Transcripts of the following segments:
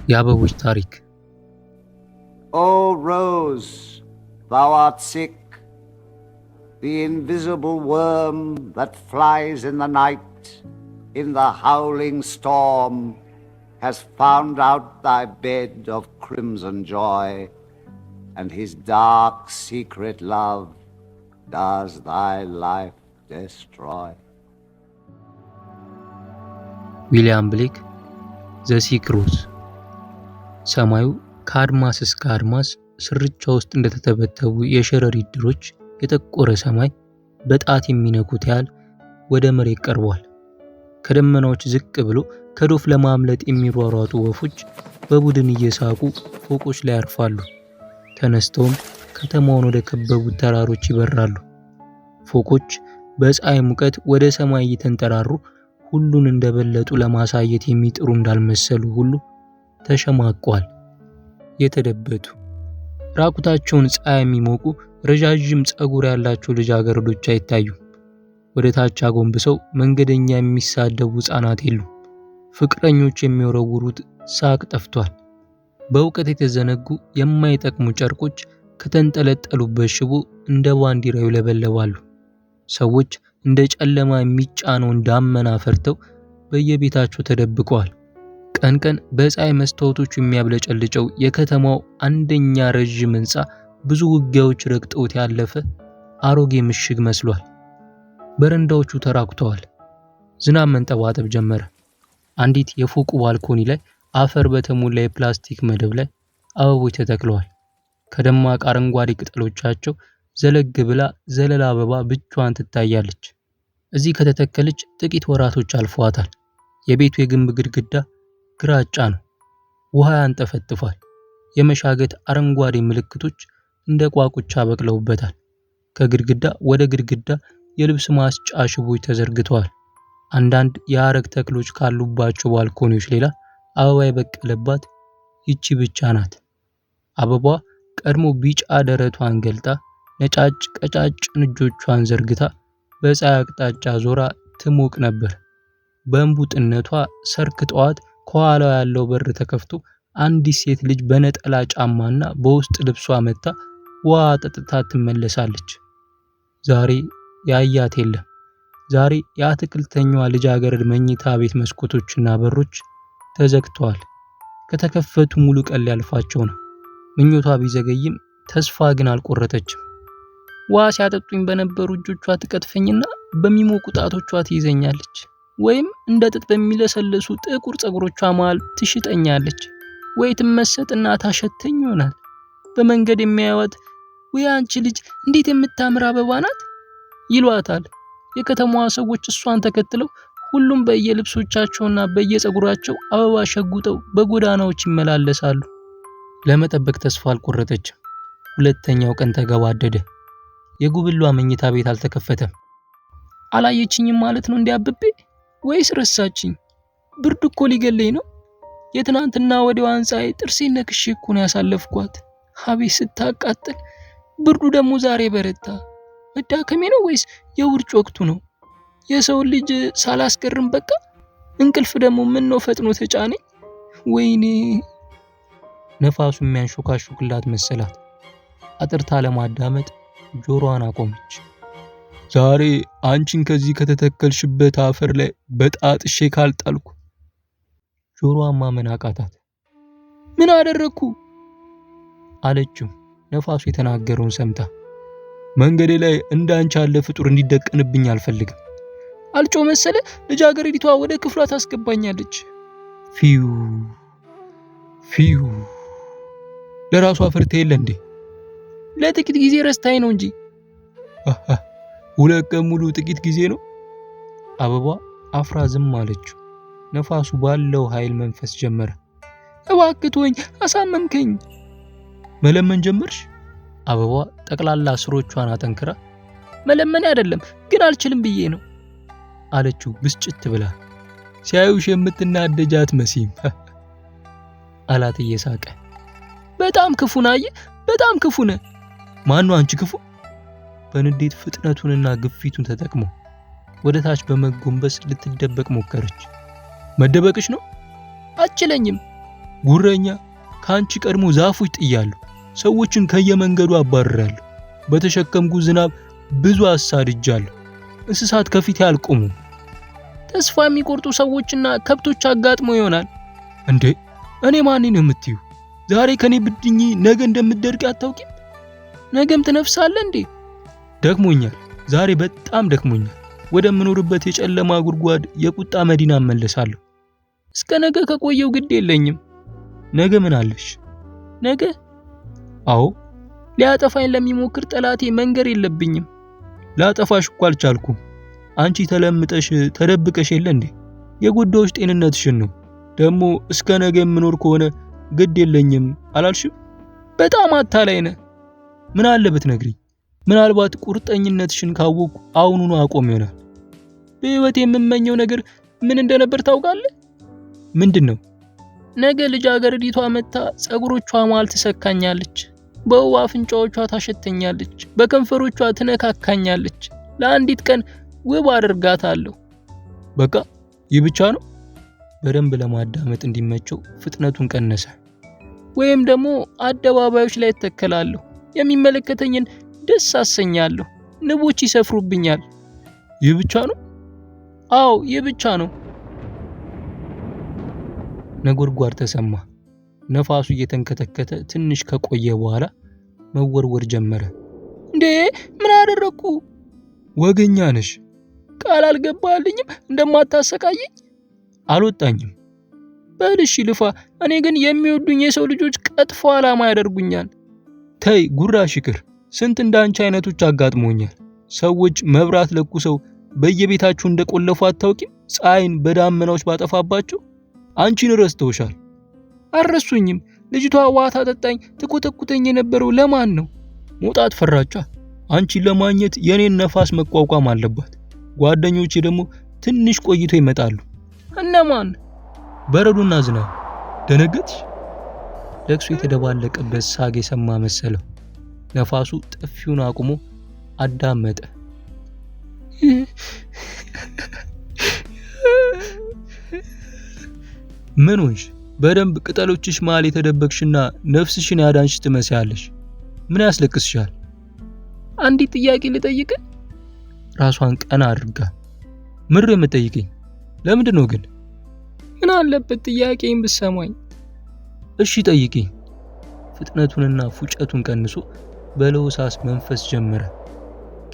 የአበቦች ታሪክ። O rose, thou art sick, the invisible worm that flies in the night, in the howling storm, has found out thy bed of crimson joy, and his dark secret love does thy life destroy. ዊሊያም ብሌክ ዘ ሲክ ሮዝ። ሰማዩ ከአድማስ እስከ አድማስ ስርቻ ውስጥ እንደተተበተቡ የሸረሪት ድሮች የጠቆረ ሰማይ በጣት የሚነኩት ያህል ወደ መሬት ቀርቧል። ከደመናዎች ዝቅ ብሎ ከዶፍ ለማምለጥ የሚሯሯጡ ወፎች በቡድን እየሳቁ ፎቆች ላይ ያርፋሉ። ተነስተውም ከተማውን ወደ ከበቡት ተራሮች ይበራሉ። ፎቆች በፀሐይ ሙቀት ወደ ሰማይ እየተንጠራሩ ሁሉን እንደበለጡ ለማሳየት የሚጥሩ እንዳልመሰሉ ሁሉ ተሸማቀዋል። የተደበቱ ራቁታቸውን ፀሐይ የሚሞቁ ረዣዥም ፀጉር ያላቸው ልጃገረዶች አይታዩም። ወደ ታች አጎንብሰው መንገደኛ የሚሳደቡ ሕፃናት የሉም። ፍቅረኞች የሚወረውሩት ሳቅ ጠፍቷል። በእውቀት የተዘነጉ የማይጠቅሙ ጨርቆች ከተንጠለጠሉበት ሽቦ እንደ ባንዲራ ይውለበለባሉ። ሰዎች እንደ ጨለማ የሚጫነውን ዳመና ፈርተው በየቤታቸው ተደብቀዋል። ቀን ቀን በፀሐይ መስታወቶቹ የሚያብለጨልጨው የከተማው አንደኛ ረዥም ሕንፃ ብዙ ውጊያዎች ረግጠውት ያለፈ አሮጌ ምሽግ መስሏል። በረንዳዎቹ ተራቁተዋል። ዝናብ መንጠባጠብ ጀመረ። አንዲት የፎቁ ባልኮኒ ላይ አፈር በተሞላ የፕላስቲክ መደብ ላይ አበቦች ተተክለዋል። ከደማቅ አረንጓዴ ቅጠሎቻቸው ዘለግ ብላ ዘለላ አበባ ብቻዋን ትታያለች። እዚህ ከተተከለች ጥቂት ወራቶች አልፈዋታል። የቤቱ የግንብ ግድግዳ ግራጫ ነው። ውሃ ያንጠፈጥፋል። የመሻገት አረንጓዴ ምልክቶች እንደ ቋቁቻ በቅለውበታል። ከግድግዳ ወደ ግድግዳ የልብስ ማስጫ ሽቦች ተዘርግተዋል። አንዳንድ የአረግ ተክሎች ካሉባቸው ባልኮኒዎች ሌላ አበባ የበቀለባት ይቺ ብቻ ናት። አበባዋ ቀድሞ ቢጫ ደረቷን ገልጣ ነጫጭ ቀጫጭን እጆቿን ዘርግታ በፀሐይ አቅጣጫ ዞራ ትሞቅ ነበር። በእንቡጥነቷ ሰርክ ጠዋት ከኋላዋ ያለው በር ተከፍቶ አንዲት ሴት ልጅ በነጠላ ጫማና በውስጥ ልብሷ መታ ውሃ ጠጥታ ትመለሳለች። ዛሬ ያያት የለም። ዛሬ የአትክልተኛዋ ልጃገረድ መኝታ ቤት መስኮቶችና በሮች ተዘግተዋል። ከተከፈቱ ሙሉ ቀን ሊያልፋቸው ነው። ምኞቷ ቢዘገይም ተስፋ ግን አልቆረጠችም። ውሃ ሲያጠጡኝ በነበሩ እጆቿ ትቀጥፈኝና በሚሞቁ ጣቶቿ ትይዘኛለች፣ ወይም እንደ ጥጥ በሚለሰለሱ ጥቁር ፀጉሮቿ መሃል ትሽጠኛለች፣ ወይ ትመሰጥና ታሸተኝ ይሆናል። በመንገድ የሚያዩት ወይ አንቺ ልጅ እንዴት የምታምር አበባ ናት ይሏታል። የከተማዋ ሰዎች እሷን ተከትለው ሁሉም በየልብሶቻቸውና በየፀጉራቸው አበባ ሸጉጠው በጎዳናዎች ይመላለሳሉ። ለመጠበቅ ተስፋ አልቆረጠችም። ሁለተኛው ቀን ተገባደደ። የጉብሏ መኝታ ቤት አልተከፈተም። አላየችኝም ማለት ነው እንዲያብቤ? ወይስ ረሳችኝ? ብርድ እኮ ሊገለኝ ነው። የትናንትና ወዲያዋን ፀሐይ ጥርሴን ነክሼ እኮ ነው ያሳለፍኳት። አቤት ስታቃጥል! ብርዱ ደግሞ ዛሬ በረታ። መዳከሜ ነው ወይስ የውርጭ ወቅቱ ነው? የሰው ልጅ ሳላስገርም በቃ። እንቅልፍ ደግሞ ምን ነው ፈጥኖ ተጫነኝ። ወይኔ! ነፋሱ የሚያንሾካሹክላት መሰላት። አጥርታ ለማዳመጥ ጆሮዋን አቆመች። ዛሬ አንቺን ከዚህ ከተተከልሽበት አፈር ላይ በጣጥሼ ካልጣልኩ። ጆሮዋን ማመን አቃታት። ምን አደረግኩ አለችው፣ ነፋሱ የተናገረውን ሰምታ። መንገዴ ላይ እንዳንቺ ያለ ፍጡር እንዲደቀንብኝ አልፈልግም። አልጮ መሰለ ልጃገረዲቷ ወደ ክፍሏ ታስገባኛለች። ፊው ፊው። ለራሷ ፍርቴ የለ እንዴ? ለጥቂት ጊዜ ረስታይ ነው እንጂ። ሁለት ቀን ሙሉ ጥቂት ጊዜ ነው። አበባ አፍራ ዝም አለችው። ነፋሱ ባለው ኃይል መንፈስ ጀመረ። እባክህ ተወኝ፣ አሳመምከኝ። መለመን ጀመርሽ? አበባ ጠቅላላ ስሮቿን አጠንክራ መለመን አይደለም ግን አልችልም ብዬ ነው አለችው ብስጭት ብላ። ሲያዩሽ የምትናደጃት መሲም አላት እየሳቀ። በጣም ክፉ ነህ፣ በጣም ክፉ ነህ። ማን ነው አንቺ ክፉ? በንዴት ፍጥነቱንና ግፊቱን ተጠቅሞ ወደ ታች በመጎንበስ ልትደበቅ ሞከረች። መደበቅሽ ነው? አችለኝም። ጉረኛ፣ ካንቺ ቀድሞ ዛፎች ጥያለሁ፣ ሰዎችን ከየመንገዱ አባርራለሁ፣ በተሸከምኩ ዝናብ ብዙ አሳድጃለሁ፣ እንስሳት ከፊቴ አልቆሙም። ተስፋ የሚቆርጡ ሰዎችና ከብቶች አጋጥመው ይሆናል። እንዴ እኔ ማን ነው የምትዩ? ዛሬ ከኔ ብድኝ ነገ እንደምትደርቅ አታውቂም? ነገም ትነፍሳለህ እንዴ? ደክሞኛል፣ ዛሬ በጣም ደክሞኛል። ወደምኖርበት የጨለማ ጉድጓድ የቁጣ መዲና እመለሳለሁ። እስከ ነገ ከቆየው ግድ የለኝም። ነገ ምን አለሽ? ነገ? አዎ ሊያጠፋኝ ለሚሞክር ጠላቴ መንገር የለብኝም። ላጠፋሽ እኮ አልቻልኩም። አንቺ ተለምጠሽ ተደብቀሽ የለ እንዴ? የጎዳዎች ጤንነትሽን ነው። ደግሞ እስከ ነገ የምኖር ከሆነ ግድ የለኝም አላልሽም? በጣም አታላይ ነህ። ምን አለ ብትነግሪኝ? ምናልባት ቁርጠኝነትሽን ካወቅኩ አሁኑኑ አቆም ይሆናል። በህይወት የምመኘው ነገር ምን እንደነበር ታውቃለህ? ምንድነው? ነገ ልጃገረዲቷ መጣ ጸጉሮቿ መሃል ትሰካኛለች፣ በውብ አፍንጫዎቿ ታሸተኛለች፣ በከንፈሮቿ ትነካካኛለች። ለአንዲት ቀን ውብ አደርጋታለሁ። በቃ ይህ ብቻ ነው? በደንብ ለማዳመጥ እንዲመቸው ፍጥነቱን ቀነሰ። ወይም ደግሞ አደባባዮች ላይ ተከላለሁ፣ የሚመለከተኝን ደስ አሰኛለሁ፣ ንቦች ይሰፍሩብኛል። ይህ ብቻ ነው? አዎ ይህ ብቻ ነው። ነጎድጓድ ተሰማ። ነፋሱ እየተንከተከተ ትንሽ ከቆየ በኋላ መወርወር ጀመረ። እንዴ ምን አደረኩ? ወገኛ ነሽ። ቃል አልገባልኝም እንደማታሰቃየኝ? አልወጣኝም። በልሽ ልፋ። እኔ ግን የሚወዱኝ የሰው ልጆች ቀጥፎ ዓላማ ያደርጉኛል። ተይ ጉራሽ ይቅር። ስንት እንዳንቺ አይነቶች አጋጥሞኛል። ሰዎች መብራት ለኩሰው በየቤታችሁ እንደቆለፉ አታውቂም? ፀሐይን በዳመናዎች ባጠፋባቸው አንቺን ረስተውሻል። አልረሱኝም። ልጅቷ ውሃ ታጠጣኝ ትኮተኩተኝ የነበረው ለማን ነው? መውጣት ፈራቻ። አንቺን ለማግኘት የኔን ነፋስ መቋቋም አለባት። ጓደኞቼ ደግሞ ትንሽ ቆይቶ ይመጣሉ። እነማን? በረዶና ዝናብ። ደነገጥሽ? ለቅሶ የተደባለቀበት ሳግ የሰማ መሰለው። ነፋሱ ጥፊውን አቁሞ አዳመጠ። ምን ሆንሽ? በደንብ ቅጠሎችሽ መሃል የተደበቅሽና ነፍስሽን ያዳንሽ ትመስያለሽ። ምን ያስለቅስሻል? አንዲት ጥያቄ ልጠይቅ? ራሷን ቀና አድርጋ። ምር የምትጠይቀኝ ለምንድን ነው ግን? ምን አለበት ጥያቄን ብትሰማኝ? እሺ ጠይቂኝ። ፍጥነቱንና ፉጨቱን ቀንሶ በለውሳስ መንፈስ ጀመረ።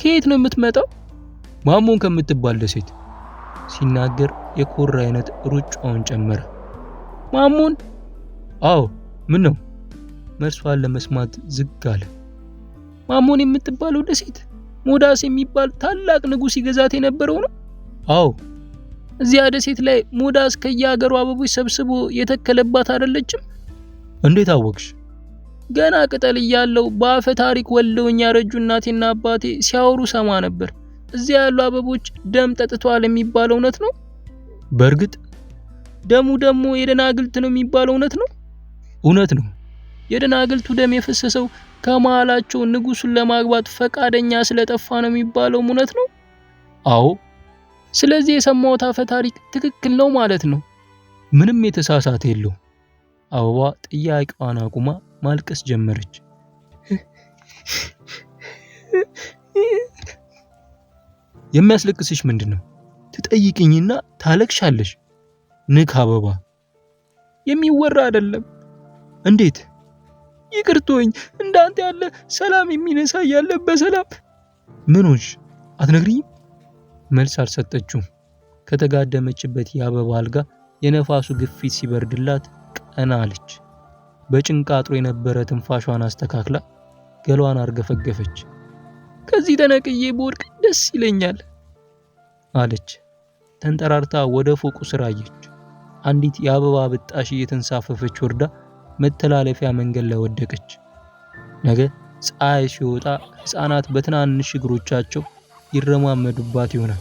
ከየት ነው የምትመጣው? ማሞን ከምትባል ደሴት። ሲናገር የኮራ አይነት ሩጫውን ጨመረ። ማሞን? አዎ ምን ነው? መልሷን ለመስማት ዝግ አለ። ማሞን የምትባለው ደሴት ሞዳስ የሚባል ታላቅ ንጉስ ይገዛት የነበረው ነው? አዎ። እዚያ ደሴት ላይ ሞዳስ ከየሀገሩ አበቦች ሰብስቦ የተከለባት አይደለችም? እንዴት አወቅሽ? ገና ቅጠል እያለው በአፈ ታሪክ ወልደውኝ ያረጁ እናቴና አባቴ ሲያወሩ ሰማ ነበር። እዚያ ያሉ አበቦች ደም ጠጥተዋል የሚባለው እውነት ነው? በእርግጥ ደሙ ደግሞ የደናግልት ነው የሚባለው እውነት ነው? እውነት ነው። የደናግልቱ ደም የፈሰሰው ከመሃላቸው ንጉሱን ለማግባት ፈቃደኛ ስለጠፋ ነው የሚባለው እውነት ነው? አዎ። ስለዚህ የሰማሁት አፈ ታሪክ ትክክል ነው ማለት ነው። ምንም የተሳሳተ የለው። አበባ ጥያቄዋን አቁማ ማልቀስ ጀመረች። የሚያስለቅስሽ ምንድነው? ትጠይቅኝና ታለቅሻለሽ። ንክ አበባ። የሚወራ አይደለም። እንዴት? ይቅርቶኝ እንዳንተ ያለ ሰላም የሚነሳ ያለ በሰላም። ምን ሆንሽ? አትነግሪኝም? መልስ አልሰጠችውም። ከተጋደመችበት የአበባ አልጋ የነፋሱ ግፊት ሲበርድላት ቀና አለች። በጭንቃ አጥሮ የነበረ ትንፋሿን አስተካክላ ገሏን አርገፈገፈች። ከዚህ ተነቅዬ በወድቅ ደስ ይለኛል አለች። ተንጠራርታ ወደ ፎቁ ስር አየች። አንዲት የአበባ ብጣሽ እየተንሳፈፈች ወርዳ መተላለፊያ መንገድ ላይ ወደቀች። ነገ ፀሐይ ሲወጣ ህፃናት በትናንሽ እግሮቻቸው ይረማመዱባት ይሆናል።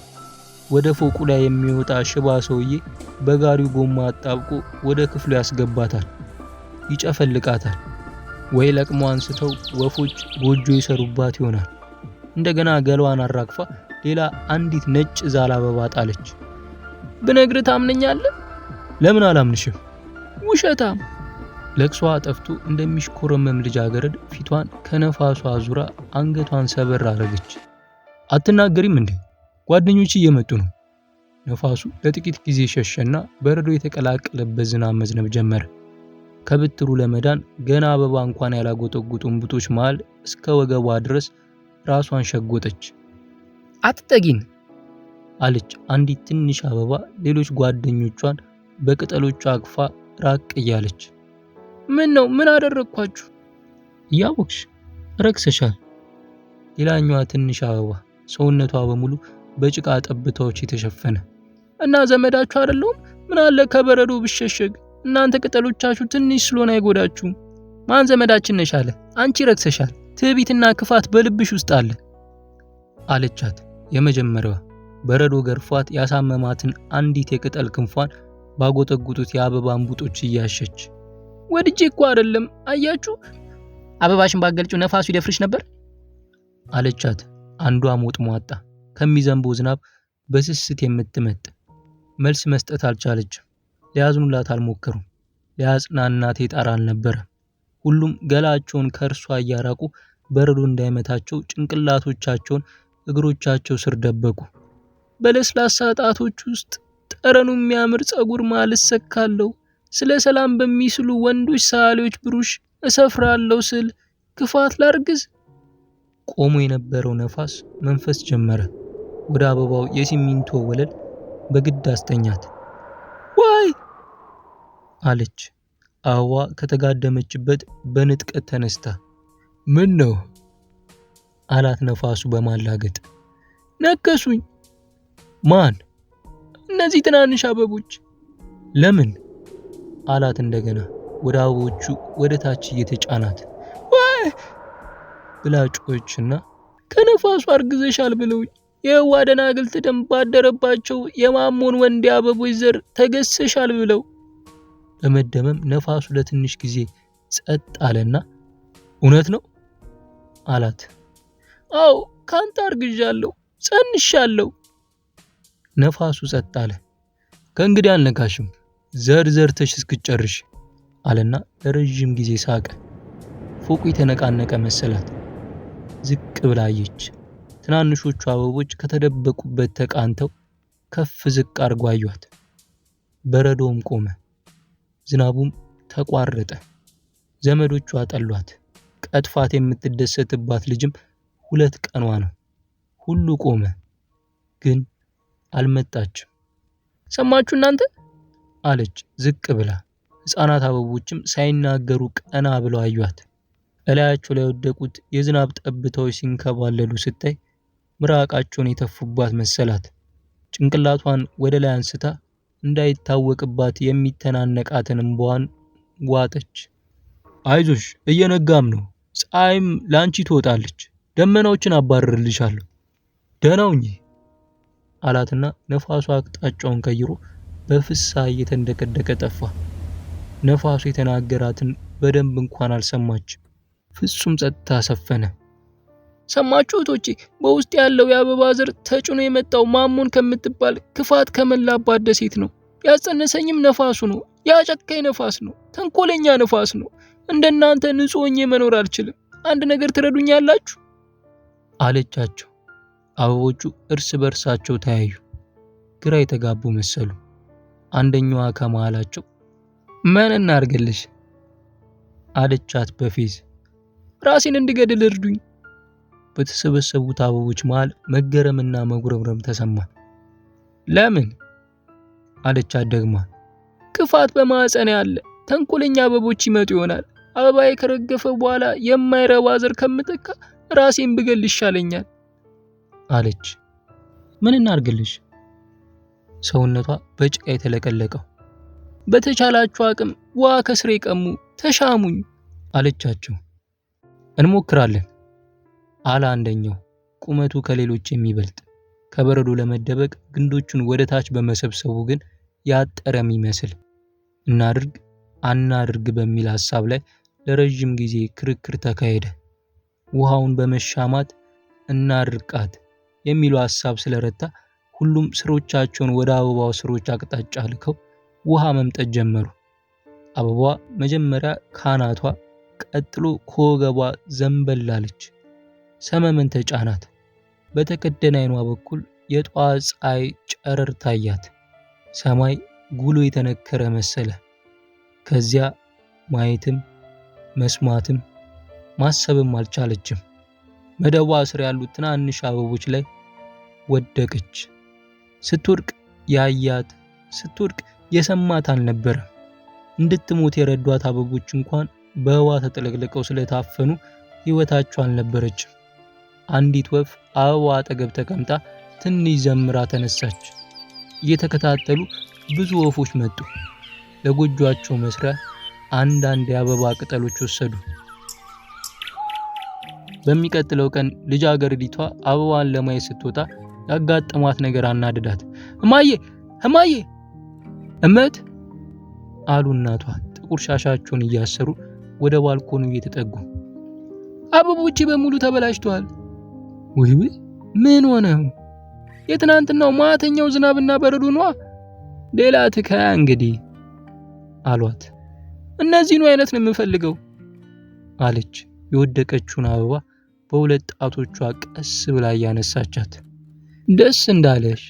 ወደ ፎቁ ላይ የሚወጣ ሽባ ሰውዬ በጋሪው ጎማ አጣብቆ ወደ ክፍሉ ያስገባታል። ይጨፈልቃታል። ወይ ለቅሞ አንስተው ወፎች ጎጆ ይሰሩባት ይሆናል። እንደገና ገሏን አራግፋ ሌላ አንዲት ነጭ ዛላ አበባ ጣለች። ብነግርህ ታምነኛለህ? ለምን አላምንሽም? ውሸታም። ለቅሷ ጠፍቶ እንደሚሽኮረመም ልጃገረድ ፊቷን ከነፋሷ አዙራ አንገቷን ሰበር አረገች። አትናገሪም እንዴ? ጓደኞች እየመጡ ነው። ነፋሱ ለጥቂት ጊዜ ሸሸና በረዶ የተቀላቀለበት ዝናብ መዝነብ ጀመረ። ከብትሩ ለመዳን ገና አበባ እንኳን ያላጎጠጉጡ እንቡጦች መሃል እስከ ወገቧ ድረስ ራሷን ሸጎጠች። አትጠጊን አለች አንዲት ትንሽ አበባ ሌሎች ጓደኞቿን በቅጠሎቿ አቅፋ ራቅ እያለች። ምን ነው? ምን አደረግኳችሁ? እያወቅሽ ረክሰሻል። ሌላኛዋ ትንሽ አበባ ሰውነቷ በሙሉ በጭቃ ጠብታዎች የተሸፈነ እና ዘመዳችሁ አይደለሁም? ምን አለ ከበረዶ ብሸሸግ? እናንተ ቅጠሎቻችሁ ትንሽ ስለሆነ አይጎዳችሁም። ማን ዘመዳችን ነሽ አለ? አንቺ ረክሰሻል። ትዕቢትና ክፋት በልብሽ ውስጥ አለ አለቻት የመጀመሪያዋ በረዶ ገርፏት ያሳመማትን አንዲት የቅጠል ክንፏን ባጎጠጉጡት የአበባ እንቡጦች እያሸች። ወድጄ እኮ አይደለም፣ አያችሁ አበባሽን ባገልጪው ነፋሱ ይደፍርሽ ነበር አለቻት አንዷ ሞጥሟጣ ከሚዘንበው ዝናብ በስስት የምትመጥ። መልስ መስጠት አልቻለችም። ሊያዝኑላት አልሞከሩም። ሊያጽናናት የጣር አልነበረ። ሁሉም ገላቸውን ከእርሷ እያራቁ በረዶ እንዳይመታቸው ጭንቅላቶቻቸውን እግሮቻቸው ስር ደበቁ። በለስላሳ ጣቶች ውስጥ ጠረኑ የሚያምር ጸጉር ማልሰካለው ስለ ሰላም በሚስሉ ወንዶች ሰዓሊዎች ብሩሽ እሰፍራለሁ ስል ክፋት ላርግዝ። ቆሞ የነበረው ነፋስ መንፈስ ጀመረ። ወደ አበባው የሲሚንቶ ወለል በግድ አስተኛት። ዋይ አለች አበባ ከተጋደመችበት በንጥቀት ተነስታ። ምን ነው አላት ነፋሱ በማላገጥ። ነከሱኝ። ማን? እነዚህ ትናንሽ አበቦች። ለምን አላት እንደገና ወደ አበቦቹ ወደ ታች እየተጫናት። ዋይ ብላ ጮኸችና ከነፋሱ አርግዘሻል ብለውኝ የህዋ ደናግልት ደም ባደረባቸው የማሞን ወንድ አበቦች ዘር ተገሰሻል ብለው። በመደመም ነፋሱ ለትንሽ ጊዜ ጸጥ አለና እውነት ነው አላት። አዎ ካንተ አርግዣለሁ፣ ጸንሻለሁ። ነፋሱ ጸጥ አለ። ከእንግዲህ አልነካሽም፣ ዘርተሽ እስክጨርሽ አለና ለረጅም ጊዜ ሳቀ። ፎቁ የተነቃነቀ መሰላት። ዝቅ ብላ አየች። ትናንሾቹ አበቦች ከተደበቁበት ተቃንተው ከፍ ዝቅ አርጎ አዩት። በረዶም ቆመ። ዝናቡም ተቋረጠ። ዘመዶቿ ጠሏት። ቀጥፋት የምትደሰትባት ልጅም 2 ቀኗ ነው። ሁሉ ቆመ፣ ግን አልመጣችም። ሰማችሁ እናንተ አለች ዝቅ ብላ። ሕፃናት አበቦችም ሳይናገሩ ቀና ብለው አዩት። እላያቸው ላይ የወደቁት የዝናብ ጠብታዎች ሲንከባለሉ ስታይ ምራቃቸውን የተፉባት መሰላት። ጭንቅላቷን ወደ ላይ አንስታ እንዳይታወቅባት የሚተናነቃትን እንባዋን ዋጠች። አይዞሽ እየነጋም ነው፣ ፀሐይም ላንቺ ትወጣለች፣ ደመናዎችን አባርርልሻለሁ፣ ደህና ሁኚ አላትና ነፋሱ አቅጣጫውን ቀይሮ በፍሳ እየተንደቀደቀ ጠፋ። ነፋሱ የተናገራትን በደንብ እንኳን አልሰማችም። ፍጹም ጸጥታ ሰፈነ። ሰማችሁ እህቶቼ፣ በውስጥ ያለው የአበባ ዘር ተጭኖ የመጣው ማሞን ከምትባል ክፋት ከመላባት ደሴት ነው። ያጸነሰኝም ነፋሱ ነው። ያጨካኝ ነፋስ ነው። ተንኮለኛ ነፋስ ነው። እንደናንተ ንጹህ ሆኜ መኖር አልችልም። አንድ ነገር ትረዱኛላችሁ አለቻቸው። አበቦቹ እርስ በርሳቸው ተያዩ። ግራ የተጋቡ መሰሉ። አንደኛዋ ከመሃላቸው ምን እናርግልሽ አለቻት በፌዝ። ራሴን እንድገድል እርዱኝ። በተሰበሰቡት አበቦች መሃል መገረምና መጉረምረም ተሰማ። ለምን አለቻት ደግማ። ክፋት በማህፀኔ አለ። ተንኮለኛ አበቦች ይመጡ ይሆናል። አበባዬ ከረገፈ በኋላ የማይረባ ዘር ከምተካ ራሴን ብገል ይሻለኛል አለች። ምን እናርግልሽ? ሰውነቷ በጭቃ የተለቀለቀው። በተቻላችሁ አቅም ውሃ ከስሬ ቀሙ፣ ተሻሙኝ አለቻቸው። እንሞክራለን አለ አንደኛው ቁመቱ ከሌሎች የሚበልጥ። ከበረዶ ለመደበቅ ግንዶቹን ወደ ታች በመሰብሰቡ ግን ያጠረ የሚመስል። እናድርግ አናድርግ በሚል ሐሳብ ላይ ለረጅም ጊዜ ክርክር ተካሄደ። ውሃውን በመሻማት እናድርቃት የሚለው ሐሳብ ስለረታ ሁሉም ስሮቻቸውን ወደ አበባው ስሮች አቅጣጫ ልከው ውሃ መምጠት ጀመሩ። አበባዋ መጀመሪያ ካናቷ ቀጥሎ ከወገቧ ዘንበል አለች። ሰመመን ተጫናት። በተከደነ አይኗ በኩል የጠዋት ፀሐይ ጨረር ታያት። ሰማይ ጉሎ የተነከረ መሰለ። ከዚያ ማየትም መስማትም ማሰብም አልቻለችም። መደቧ ስር ያሉት ትናንሽ አበቦች ላይ ወደቀች። ስትወድቅ ያያት ስትወድቅ የሰማት አልነበረም። እንድትሞት የረዷት አበቦች እንኳን በህዋ ተጠለቅልቀው ስለታፈኑ ህይወታቸው አልነበረችም። አንዲት ወፍ አበባዋ አጠገብ ተቀምጣ ትንሽ ዘምራ ተነሳች። እየተከታተሉ ብዙ ወፎች መጡ። ለጎጆአቸው መስሪያ አንዳንድ የአበባ ቅጠሎች ወሰዱ። በሚቀጥለው ቀን ልጃገረዲቷ አበባዋን ለማየት ስትወጣ ያጋጠማት ነገር አናደዳት። እማዬ እማዬ! እመት አሉ እናቷ ጥቁር ሻሻቸውን እያሰሩ ወደ ባልኮኑ እየተጠጉ። አበቦቼ በሙሉ ተበላሽተዋል። ውይ ምን ሆነው? የትናንትናው ማተኛው ዝናብና በረዶ ነዋ። ሌላ ትከያ እንግዲህ አሏት። እነዚህኑ አይነት ነው የምፈልገው አለች የወደቀችውን አበባ በሁለት ጣቶቿ ቀስ ብላ ያነሳቻት። ደስ እንዳለሽ